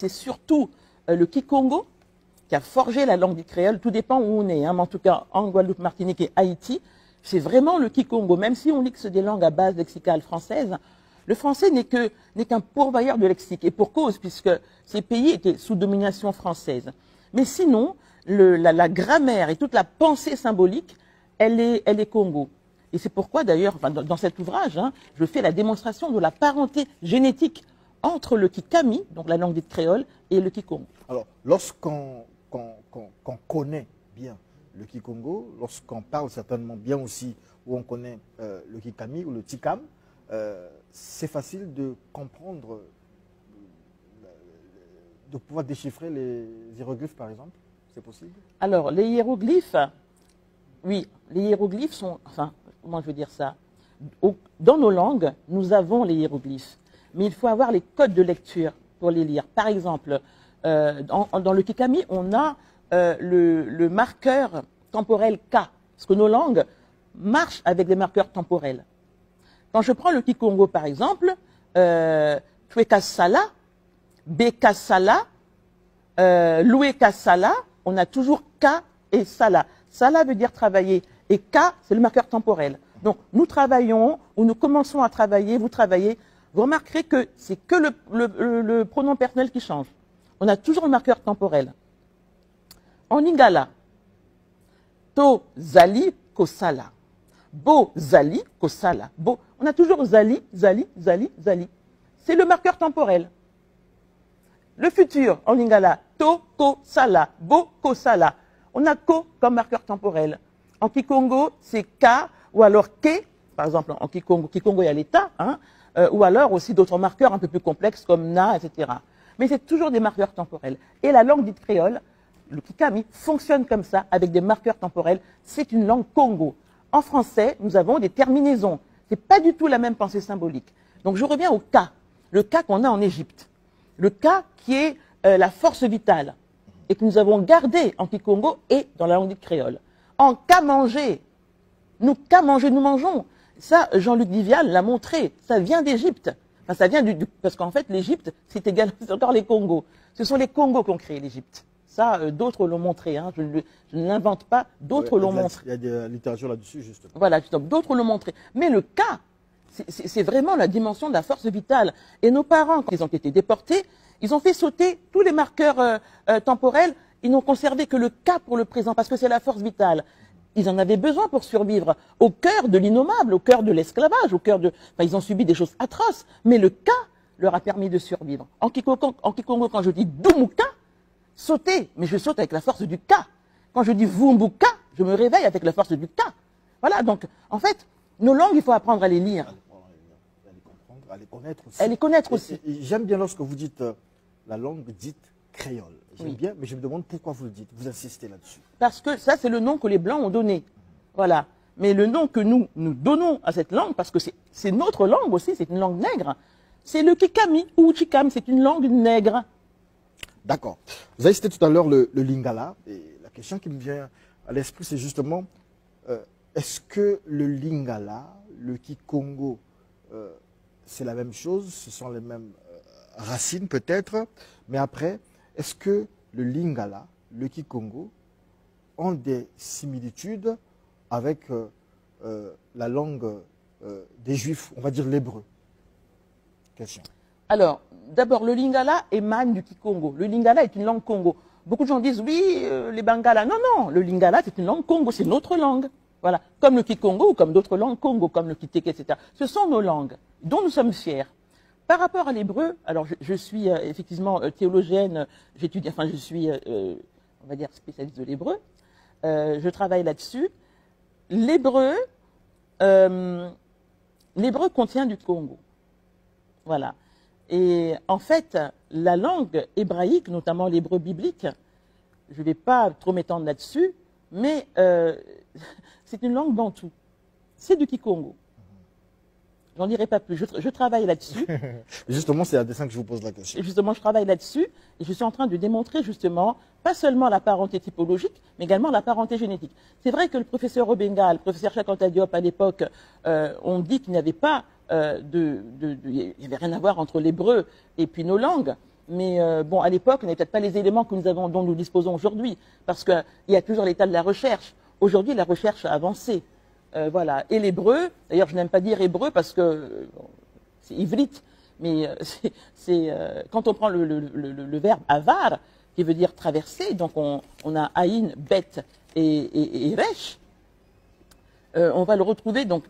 C'est surtout le Kikongo qui a forgé la langue du créole. Tout dépend où on est, hein, mais en tout cas en Guadeloupe, Martinique et Haïti, c'est vraiment le Kikongo. Même si on mixe des langues à base lexicale française, le français n'est qu'un pourvoyeur de lexique. Et pour cause, puisque ces pays étaient sous domination française. Mais sinon, la grammaire et toute la pensée symbolique, elle est Congo. Et c'est pourquoi d'ailleurs, enfin, dans cet ouvrage, hein, je fais la démonstration de la parenté génétique entre le Kikami, donc la langue dite créole, et le Kikongo. Alors, lorsqu'on connaît bien le Kikongo, lorsqu'on parle certainement bien aussi, où on connaît le Kikami ou le Tikam, c'est facile de comprendre, de pouvoir déchiffrer les hiéroglyphes par exemple. C'est possible? Alors, les hiéroglyphes, oui, les hiéroglyphes sont, enfin, comment je veux dire ça? Dans nos langues, nous avons les hiéroglyphes, mais il faut avoir les codes de lecture pour les lire. Par exemple, dans le Kikami, on a le marqueur temporel K, parce que nos langues marchent avec des marqueurs temporels. Quand je prends le Kikongo, par exemple, Tuekasala, Bekasala, Louekasala, on a toujours K et Sala. Sala veut dire travailler, et K, c'est le marqueur temporel. Donc, nous travaillons, ou nous commençons à travailler, vous travaillez. Vous remarquerez que c'est que le pronom personnel qui change. On a toujours le marqueur temporel. En Lingala, To Zali Kosala. Bo Zali Kosala. Bo, on a toujours Zali, Zali, Zali, Zali. C'est le marqueur temporel. Le futur en Lingala, To Kosala. Bo Kosala. On a Ko comme marqueur temporel. En Kikongo, c'est K ou alors Ke. Par exemple, en Kikongo, il y a l'état, hein, ou alors aussi d'autres marqueurs un peu plus complexes comme Na, etc. Mais c'est toujours des marqueurs temporels. Et la langue dite créole, le Kikami, fonctionne comme ça, avec des marqueurs temporels. C'est une langue Congo. En français, nous avons des terminaisons. Ce n'est pas du tout la même pensée symbolique. Donc je reviens au Ka, le Ka qu'on a en Égypte. Le Ka qui est la force vitale et que nous avons gardé en Kikongo et dans la langue dite créole. En Ka manger, nous mangeons. Ça, Jean-Luc Vivial l'a montré, ça vient d'Égypte. Enfin, ça vient parce qu'en fait, l'Égypte, c'est encore les Congos. Ce sont les Congos qui ont créé l'Égypte. Ça, d'autres l'ont montré, hein. Je ne l'invente pas, d'autres l'ont montré. Il y a de la littérature là-dessus, justement. Voilà, d'autres l'ont montré. Mais le cas, c'est vraiment la dimension de la force vitale. Et nos parents, quand ils ont été déportés, ils ont fait sauter tous les marqueurs temporels. Ils n'ont conservé que le cas pour le présent, parce que c'est la force vitale. Ils en avaient besoin pour survivre au cœur de l'innommable, au cœur de l'esclavage, au cœur de... Enfin, ils ont subi des choses atroces, mais le cas leur a permis de survivre. En Kikongo, quand je dis Dumuka, sauter, mais je saute avec la force du Ka. Quand je dis Vumbuka, je me réveille avec la force du Ka. Voilà, donc, en fait, nos langues, il faut apprendre à les lire. À les comprendre, à les connaître aussi. À les connaître aussi. J'aime bien lorsque vous dites la langue dite créole. J'aime Oui. bien, mais je me demande pourquoi vous le dites. Vous insistez là-dessus. Parce que ça, c'est le nom que les Blancs ont donné. Voilà. Mais le nom que nous donnons à cette langue, parce que c'est notre langue aussi, c'est une langue nègre, c'est le Kikami ou Chikam, c'est une langue nègre. D'accord. Vous avez cité tout à l'heure le Lingala. Et la question qui me vient à l'esprit, c'est justement, est-ce que le Lingala, le Kikongo, c'est la même chose? Ce sont les mêmes racines peut-être? Mais après, est-ce que le Lingala, le Kikongo, ont des similitudes avec la langue des Juifs, on va dire l'hébreu? Question. Alors, d'abord, le Lingala émane du Kikongo. Le Lingala est une langue Congo. Beaucoup de gens disent, oui, les Bangala. Non, non, le Lingala, c'est une langue Congo, c'est notre langue. Voilà, comme le Kikongo ou comme d'autres langues Congo, comme le Kiteke, etc. Ce sont nos langues dont nous sommes fiers. Par rapport à l'hébreu, alors je suis effectivement théologienne, j'étudie, enfin je suis, on va dire, spécialiste de l'hébreu. Je travaille là-dessus. L'hébreu contient du Congo. Voilà. Et en fait, la langue hébraïque, notamment l'hébreu biblique, je ne vais pas trop m'étendre là-dessus, mais c'est une langue bantoue. C'est du Kikongo. J'en dirai pas plus. Je travaille là-dessus. Justement, c'est à dessein que je vous pose la question. Et justement, je travaille là-dessus et je suis en train de démontrer justement, pas seulement la parenté typologique, mais également la parenté génétique. C'est vrai que le professeur Obenga, le professeur Chakanta Diop à l'époque, ont dit qu'il n'y avait pas il n'y avait rien à voir entre l'hébreu et puis nos langues. Mais bon, à l'époque, on n'avait peut-être pas les éléments que nous avons, dont nous disposons aujourd'hui, parce qu'il y a toujours l'état de la recherche. Aujourd'hui, la recherche a avancé. Voilà. Et l'hébreu, d'ailleurs, je n'aime pas dire hébreu parce que c'est ivrite, mais quand on prend le verbe avar, qui veut dire traverser, donc on a aïn, bet et resh, on va le retrouver, donc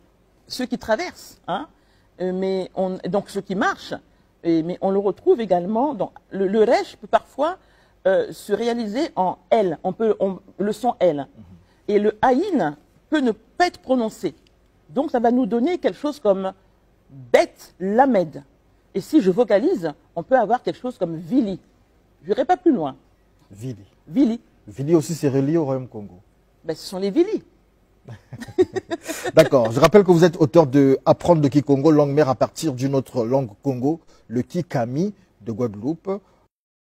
ceux qui traversent, hein, donc ceux qui marchent, mais on le retrouve également, donc le resh peut parfois se réaliser en L, le son L, et le aïn peut ne pas être prononcé. Donc ça va nous donner quelque chose comme bet lamed. Et si je vocalise, on peut avoir quelque chose comme vili. Je n'irai pas plus loin. Vili. Vili. Vili aussi, c'est relié au Royaume Congo. Ben, ce sont les Vili. D'accord. Je rappelle que vous êtes auteur de Apprendre le Kikongo, langue mère à partir d'une autre langue Congo, le Kikami de Guadeloupe.